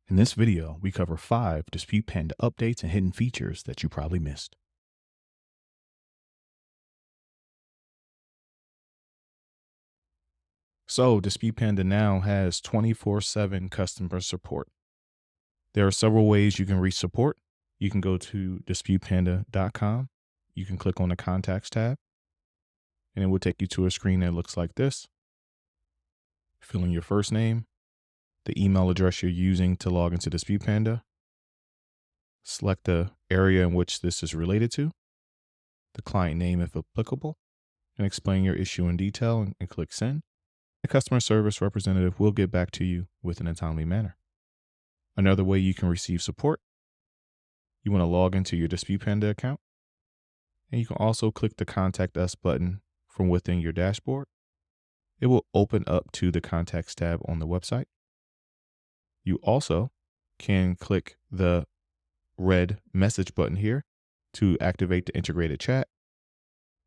In this video, we cover 5 Dispute Panda updates and hidden features that you probably missed. So, Dispute Panda now has 24/7 customer support. There are several ways you can reach support. You can go to disputepanda.com. You can click on the contacts tab, and it will take you to a screen that looks like this. Fill in your first name, the email address you're using to log into Dispute Panda. Select the area in which this is related to, the client name if applicable, and explain your issue in detail and click send. The customer service representative will get back to you within a timely manner. Another way you can receive support, you want to log into your Dispute Panda account, and you can also click the Contact Us button from within your dashboard. It will open up to the Contacts tab on the website. You also can click the red message button here to activate the integrated chat.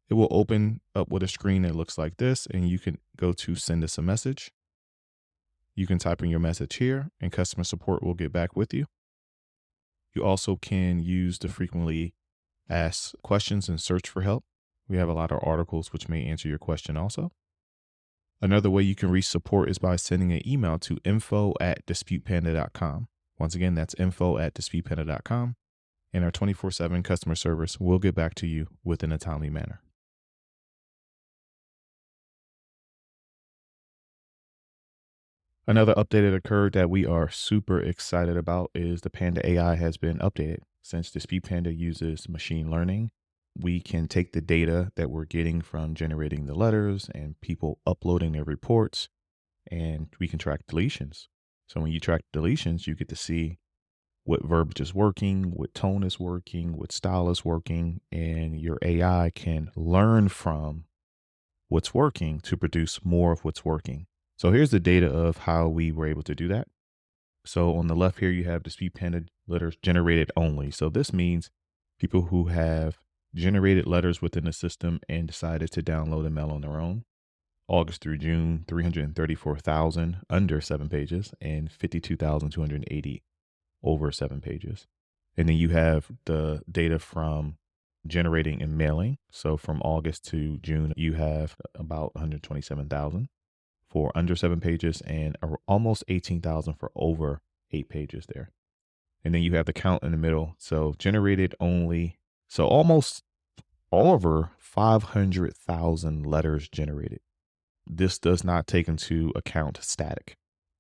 It will open up with a screen that looks like this, and you can go to send us a message. You can type in your message here, and customer support will get back with you. You also can use the frequently asked questions and search for help. We have a lot of articles which may answer your question also. Another way you can reach support is by sending an email to info@disputepanda.com. Once again, that's info@disputepanda.com, and our 24/7 customer service will get back to you within a timely manner. Another update that occurred that we are super excited about is the Panda AI has been updated. Since Dispute Panda uses machine learning, we can take the data that we're getting from generating the letters and people uploading their reports, and we can track deletions. So when you track deletions, you get to see what verbiage is working, what tone is working, what style is working, and your AI can learn from what's working to produce more of what's working. So here's the data of how we were able to do that. So on the left here, you have Dispute Panda letters generated only. So this means people who have generated letters within the system and decided to download and mail on their own. August through June, 334,000 under 7 pages and 52,280 over 7 pages. And then you have the data from generating and mailing. So from August to June, you have about 127,000 for under 7 pages and almost 18,000 for over 8 pages there. And then you have the count in the middle. So generated only, so almost over 500,000 letters generated. This does not take into account static.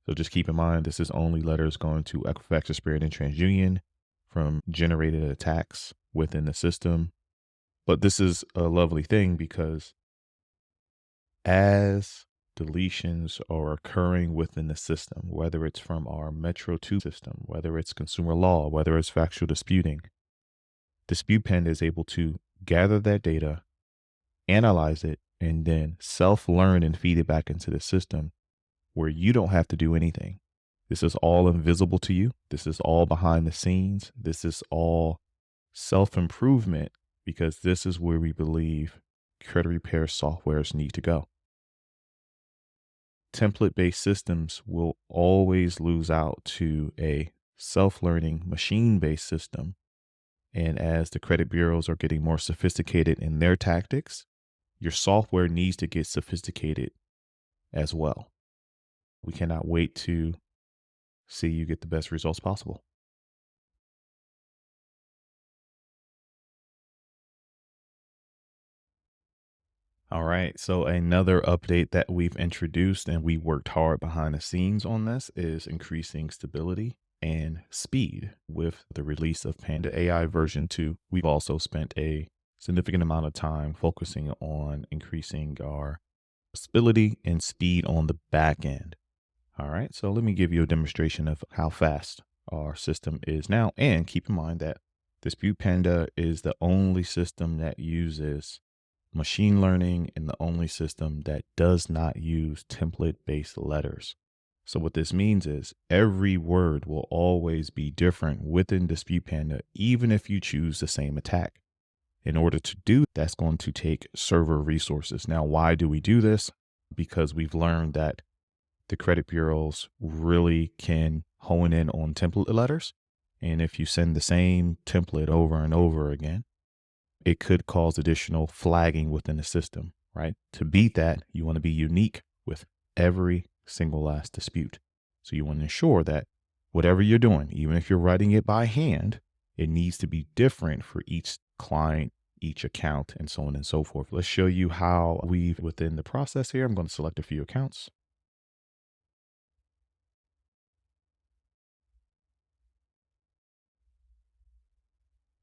So just keep in mind, this is only letters going to Equifax, Experian, and TransUnion from generated attacks within the system. But this is a lovely thing because as deletions are occurring within the system, whether it's from our Metro 2 system, whether it's consumer law, whether it's factual disputing, Dispute Panda is able to gather that data, analyze it, and then self-learn and feed it back into the system where you don't have to do anything. This is all invisible to you. This is all behind the scenes. This is all self-improvement because this is where we believe credit repair softwares need to go. Template-based systems will always lose out to a self-learning machine-based system. And as the credit bureaus are getting more sophisticated in their tactics, your software needs to get sophisticated as well. We cannot wait to see you get the best results possible. All right, so another update that we've introduced and we worked hard behind the scenes on this is increasing stability and speed. With the release of Panda AI version 2, we've also spent a significant amount of time focusing on increasing our stability and speed on the back end. All right, so let me give you a demonstration of how fast our system is now. And keep in mind that Dispute Panda is the only system that uses machine learning and the only system that does not use template-based letters. So what this means is every word will always be different within Dispute Panda, even if you choose the same attack. In order to do that's going to take server resources. Now, why do we do this? Because we've learned that the credit bureaus really can hone in on template letters. And if you send the same template over and over again, it could cause additional flagging within the system, right? To beat that, you want to be unique with every single last dispute. So you want to ensure that whatever you're doing, even if you're writing it by hand, it needs to be different for each client, each account, and so on and so forth. Let's show you how we've within the process here. I'm going to select a few accounts.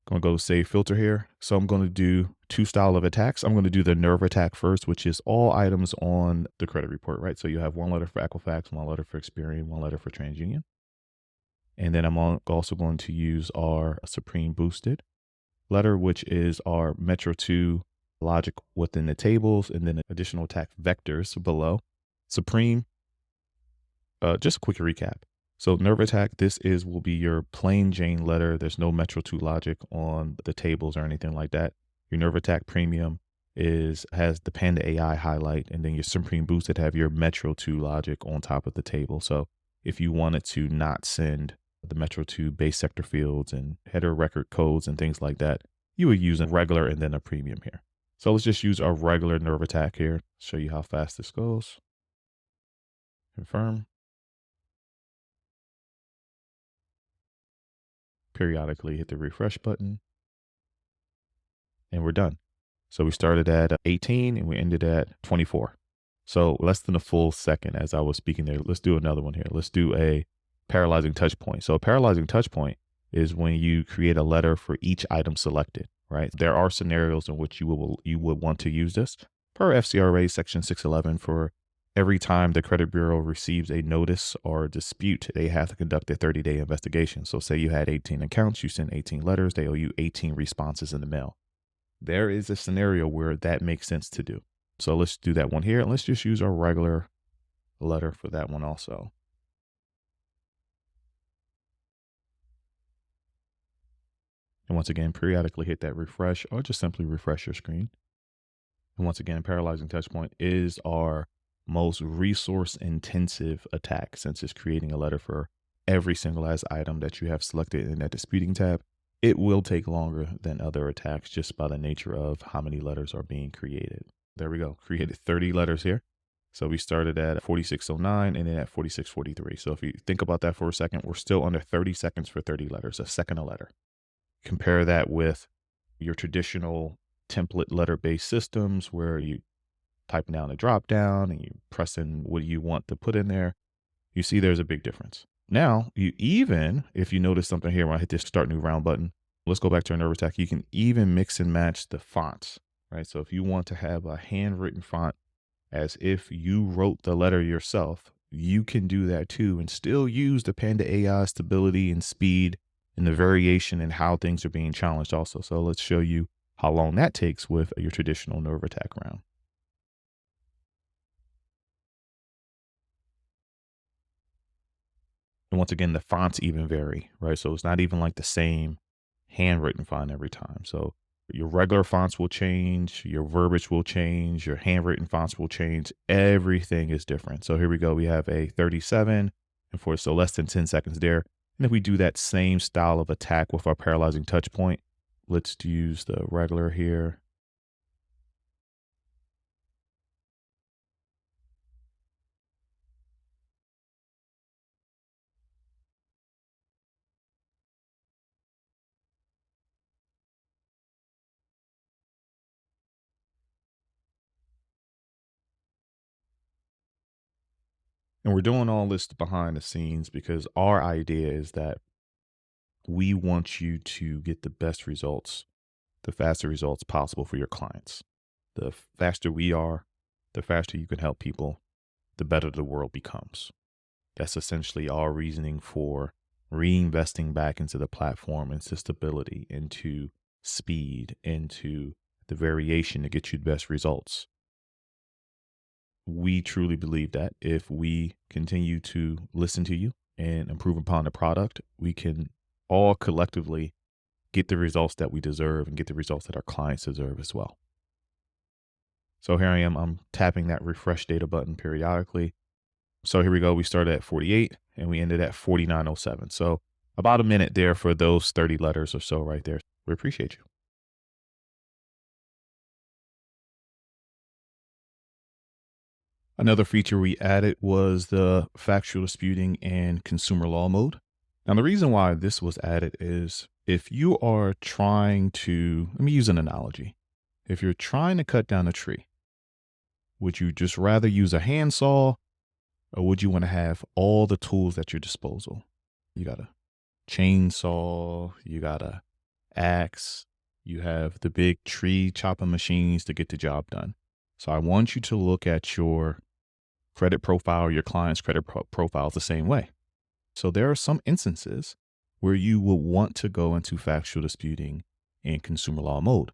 Going to go save filter here. So I'm going to do two style of attacks. I'm going to do the nerve attack first, which is all items on the credit report, right? So you have one letter for Equifax, one letter for Experian, one letter for TransUnion. And then I'm also going to use our Supreme boosted letter, which is our Metro 2 logic within the tables, and then additional attack vectors below. Supreme, just a quick recap. So nerve attack, will be your plain Jane letter. There's no Metro 2 logic on the tables or anything like that. Your nerve attack premium has the Panda AI highlight, and then your Supreme boosted have your Metro 2 logic on top of the table. So if you wanted to not send the Metro 2 base sector fields and header record codes and things like that, you would use a regular and then a premium here. So let's just use our regular nerve attack here. Show you how fast this goes. Confirm. Periodically hit the refresh button, and we're done. So we started at 18 and we ended at 24. So less than a full second as I was speaking there. Let's do another one here. Let's do a paralyzing touch point. So a paralyzing touch point is when you create a letter for each item selected, right? There are scenarios in which you would want to use this per FCRA section 611. For every time the credit bureau receives a notice or a dispute, they have to conduct a 30-day investigation. So say you had 18 accounts, you send 18 letters, they owe you 18 responses in the mail. There is a scenario where that makes sense to do. So let's do that one here. And let's just use our regular letter for that one also. And once again, periodically hit that refresh or just simply refresh your screen. And once again, paralyzing touch point is our most resource intensive attack, since it's creating a letter for every single last item that you have selected in that disputing tab. It will take longer than other attacks just by the nature of how many letters are being created. There we go. Created 30 letters here. So we started at 4609 and then at 4643. So if you think about that for a second, we're still under 30 seconds for 30 letters, a second a letter. Compare that with your traditional template letter-based systems where you type down a drop down and you press in what you want to put in there. You see there's a big difference. Now, if you notice something here when I hit this start new round button, let's go back to our nerve attack. You can even mix and match the fonts, right? So if you want to have a handwritten font as if you wrote the letter yourself, you can do that too and still use the Panda AI stability and speed and the variation in how things are being challenged also. So let's show you how long that takes with your traditional nerve attack round. And once again, the fonts even vary, right? So it's not even like the same handwritten font every time. So your regular fonts will change, your verbiage will change, your handwritten fonts will change. Everything is different. So here we go. We have a 37 and so less than 10 seconds there. And if we do that same style of attack with our paralyzing touch point, let's use the regular here. And we're doing all this behind the scenes because our idea is that we want you to get the best results, the faster results possible for your clients. The faster we are, the faster you can help people, the better the world becomes. That's essentially our reasoning for reinvesting back into the platform, into stability, into speed, into the variation to get you the best results. We truly believe that if we continue to listen to you and improve upon the product, we can all collectively get the results that we deserve and get the results that our clients deserve as well. So here I am, I'm tapping that refresh data button periodically. So here we go. We started at 48 and we ended at 4907. So about a minute there for those 30 letters or so right there. We appreciate you. Another feature we added was the factual disputing and consumer law mode. Now, the reason why this was added is if you are trying to, let me use an analogy. If you're trying to cut down a tree, would you just rather use a handsaw or would you want to have all the tools at your disposal? You got a chainsaw, you got a axe, you have the big tree chopping machines to get the job done. So I want you to look at your credit profile, your client's credit profiles the same way. So there are some instances where you will want to go into factual disputing and consumer law mode.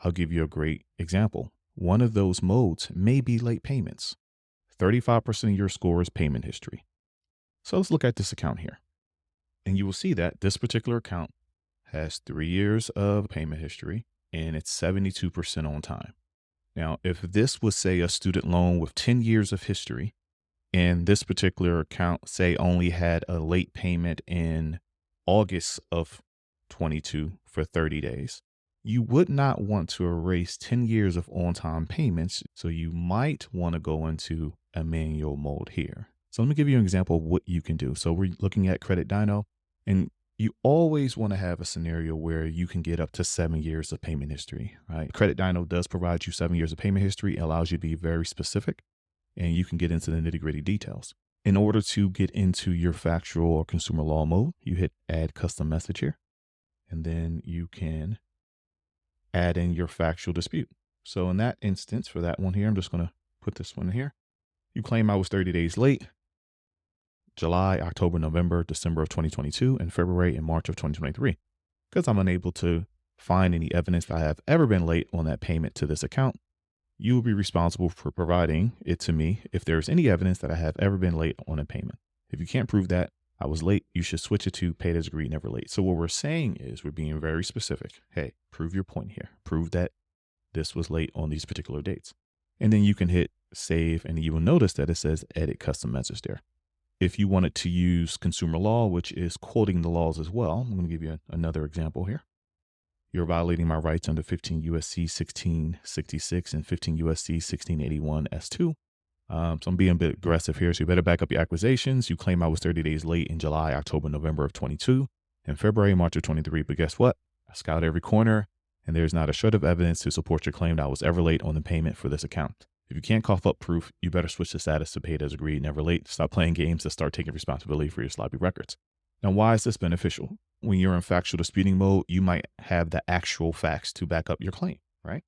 I'll give you a great example. One of those modes may be late payments. 35% of your score is payment history. So let's look at this account here. And you will see that this particular account has 3 years of payment history and it's 72% on time. Now, if this was, say, a student loan with 10 years of history, and this particular account, say, only had a late payment in August of 22 for 30 days, you would not want to erase 10 years of on-time payments. So you might want to go into a manual mode here. So let me give you an example of what you can do. So we're looking at Credit Dyno, and you always want to have a scenario where you can get up to 7 years of payment history, right? Credit Dyno does provide you 7 years of payment history. It allows you to be very specific and you can get into the nitty-gritty details. In order to get into your factual or consumer law mode, you hit add custom message here, and then you can add in your factual dispute. So in that instance, for that one here, I'm just going to put this one in here. You claim I was 30 days late. July, October, November, December of 2022, and February and March of 2023. Because I'm unable to find any evidence that I have ever been late on that payment to this account, you will be responsible for providing it to me if there's any evidence that I have ever been late on a payment. If you can't prove that I was late, you should switch it to paid as agreed, never late. So what we're saying is we're being very specific. Hey, prove your point here. Prove that this was late on these particular dates. And then you can hit save and you will notice that it says edit custom message there. If you wanted to use consumer law, which is quoting the laws as well, I'm going to give you another example here. You're violating my rights under 15 USC 1666 and 15 USC 1681 S2. So I'm being a bit aggressive here. So you better back up your accusations. You claim I was 30 days late in July, October, November of 22, and February, March of 23. But guess what? I scoured every corner and there's not a shred of evidence to support your claim that I was ever late on the payment for this account. If you can't cough up proof, you better switch the status to paid as agreed, never late. Stop playing games and start taking responsibility for your sloppy records. Now, why is this beneficial? When you're in factual disputing mode, you might have the actual facts to back up your claim, right?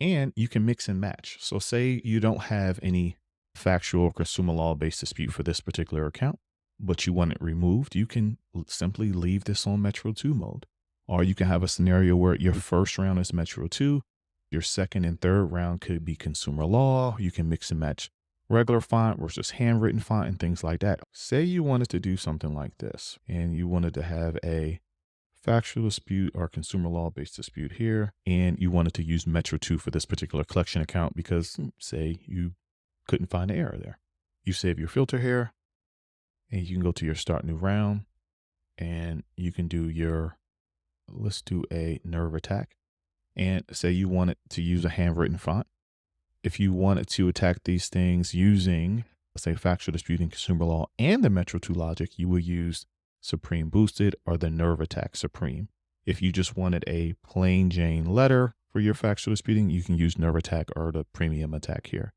And you can mix and match. So say you don't have any factual or consumer law based dispute for this particular account, but you want it removed, you can simply leave this on Metro 2 mode. Or you can have a scenario where your first round is Metro 2, your second and third round could be consumer law. You can mix and match regular font versus handwritten font and things like that. Say you wanted to do something like this and you wanted to have a factual dispute or consumer law based dispute here, and you wanted to use Metro 2 for this particular collection account because say you couldn't find an error there. You save your filter here and you can go to your start new round and you can do your, let's do a nerve attack. And say you wanted to use a handwritten font. If you wanted to attack these things using, let's say, factual disputing, consumer law, and the Metro 2 logic, you would use Supreme Boosted or the Nerve Attack Supreme. If you just wanted a plain Jane letter for your factual disputing, you can use Nerve Attack or the Premium Attack here.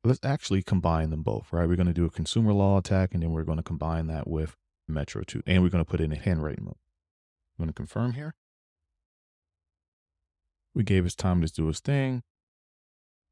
Let's actually combine them both, right? We're going to do a consumer law attack, and then we're going to combine that with Metro 2, and we're going to put it in a handwriting mode. I'm going to confirm here. We gave his time to do his thing.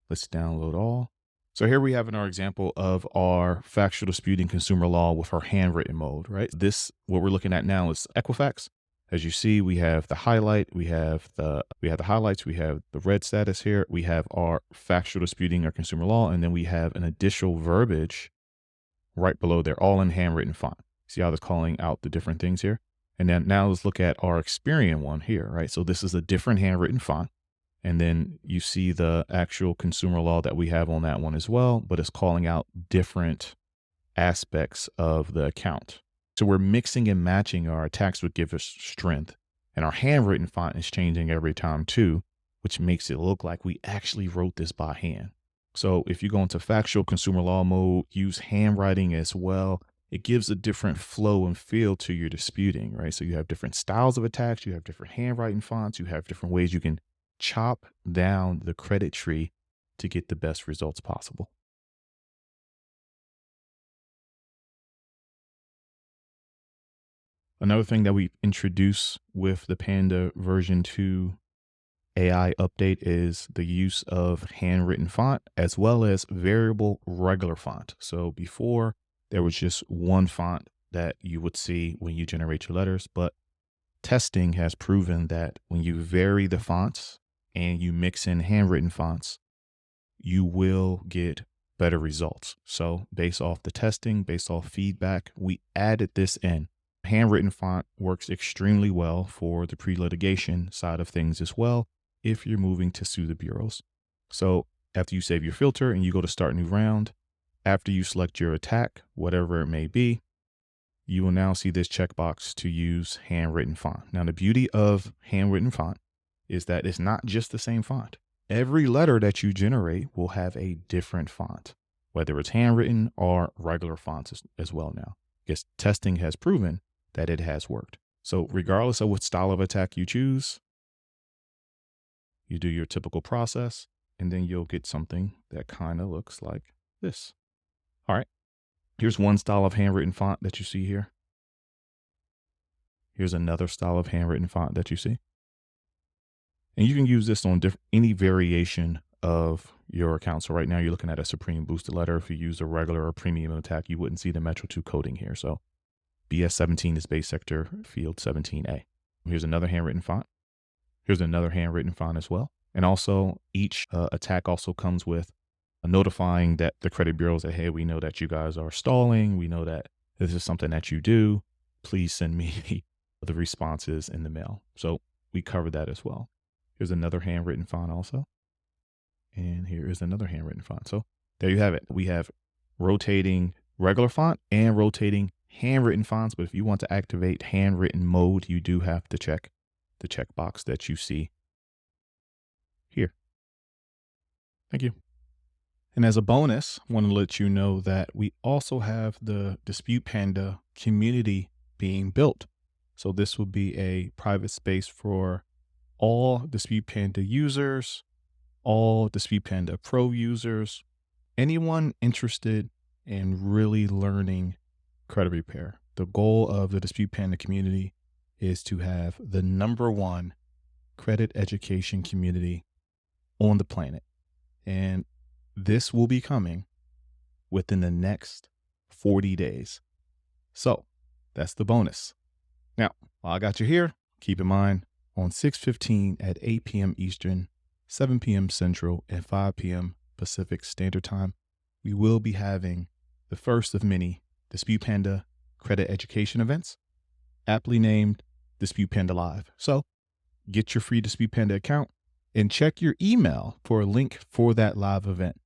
Let's download all. So here we have in our example of our factual disputing consumer law with our handwritten mode, right? This, what we're looking at now is Equifax. As you see, we have the highlight, we have the highlights, we have the red status here, we have our factual disputing or consumer law, and then we have an additional verbiage right below there, all in handwritten font. See how it's calling out the different things here? And then now let's look at our Experian one here, right? So this is a different handwritten font. And then you see the actual consumer law that we have on that one as well, but it's calling out different aspects of the account. So we're mixing and matching. Our attacks would give us strength, and our handwritten font is changing every time too, which makes it look like we actually wrote this by hand. So if you go into factual consumer law mode, use handwriting as well. It gives a different flow and feel to your disputing, right? So you have different styles of attacks, you have different handwriting fonts, you have different ways you can chop down the credit tree to get the best results possible. Another thing that we introduce with the Panda version 2 AI update is the use of handwritten font as well as variable regular font. So before there was just one font that you would see when you generate your letters, but testing has proven that when you vary the fonts and you mix in handwritten fonts, you will get better results. So based off the testing, based off feedback, we added this in. Handwritten font works extremely well for the pre-litigation side of things as well if you're moving to sue the bureaus. So after you save your filter and you go to start new round, after you select your attack, whatever it may be, you will now see this checkbox to use handwritten font. Now, the beauty of handwritten font is that it's not just the same font. Every letter that you generate will have a different font, whether it's handwritten or regular fonts as well now. Because testing has proven that it has worked. So regardless of what style of attack you choose, you do your typical process, and then you'll get something that kind of looks like this. All right. Here's one style of handwritten font that you see here. Here's another style of handwritten font that you see. And you can use this on any variation of your account. So right now you're looking at a Supreme boosted letter. If you use a regular or premium attack, you wouldn't see the Metro 2 coding here. So BS17 is base sector field 17A. Here's another handwritten font. Here's another handwritten font as well. And also each attack also comes with notifying that the credit bureaus that, hey, we know that you guys are stalling. We know that this is something that you do. Please send me the responses in the mail. So we covered that as well. Here's another handwritten font also. And here is another handwritten font. So there you have it. We have rotating regular font and rotating handwritten fonts. But if you want to activate handwritten mode, you do have to check the checkbox that you see here. Thank you. And as a bonus, I want to let you know that we also have the Dispute Panda community being built. So this will be a private space for all Dispute Panda users, all Dispute Panda Pro users, anyone interested in really learning credit repair. The goal of the Dispute Panda community is to have the #1 credit education community on the planet. And this will be coming within the next 40 days. So that's the bonus. Now, while I got you here, keep in mind on 6/15 at 8 p.m. Eastern, 7 p.m. Central, and 5 p.m. Pacific Standard Time, we will be having the first of many Dispute Panda credit education events, aptly named Dispute Panda Live. So get your free Dispute Panda account and check your email for a link for that live event.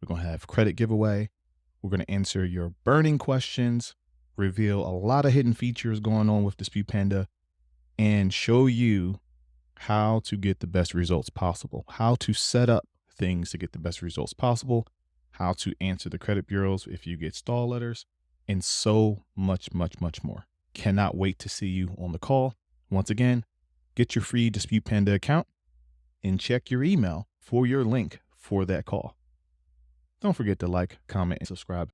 We're going to have credit giveaway. We're going to answer your burning questions, reveal a lot of hidden features going on with Dispute Panda, and show you how to get the best results possible, how to set up things to get the best results possible, how to answer the credit bureaus if you get stall letters, and so much, much, much more. Cannot wait to see you on the call. Once again, get your free Dispute Panda account and check your email for your link for that call. Don't forget to like, comment, and subscribe.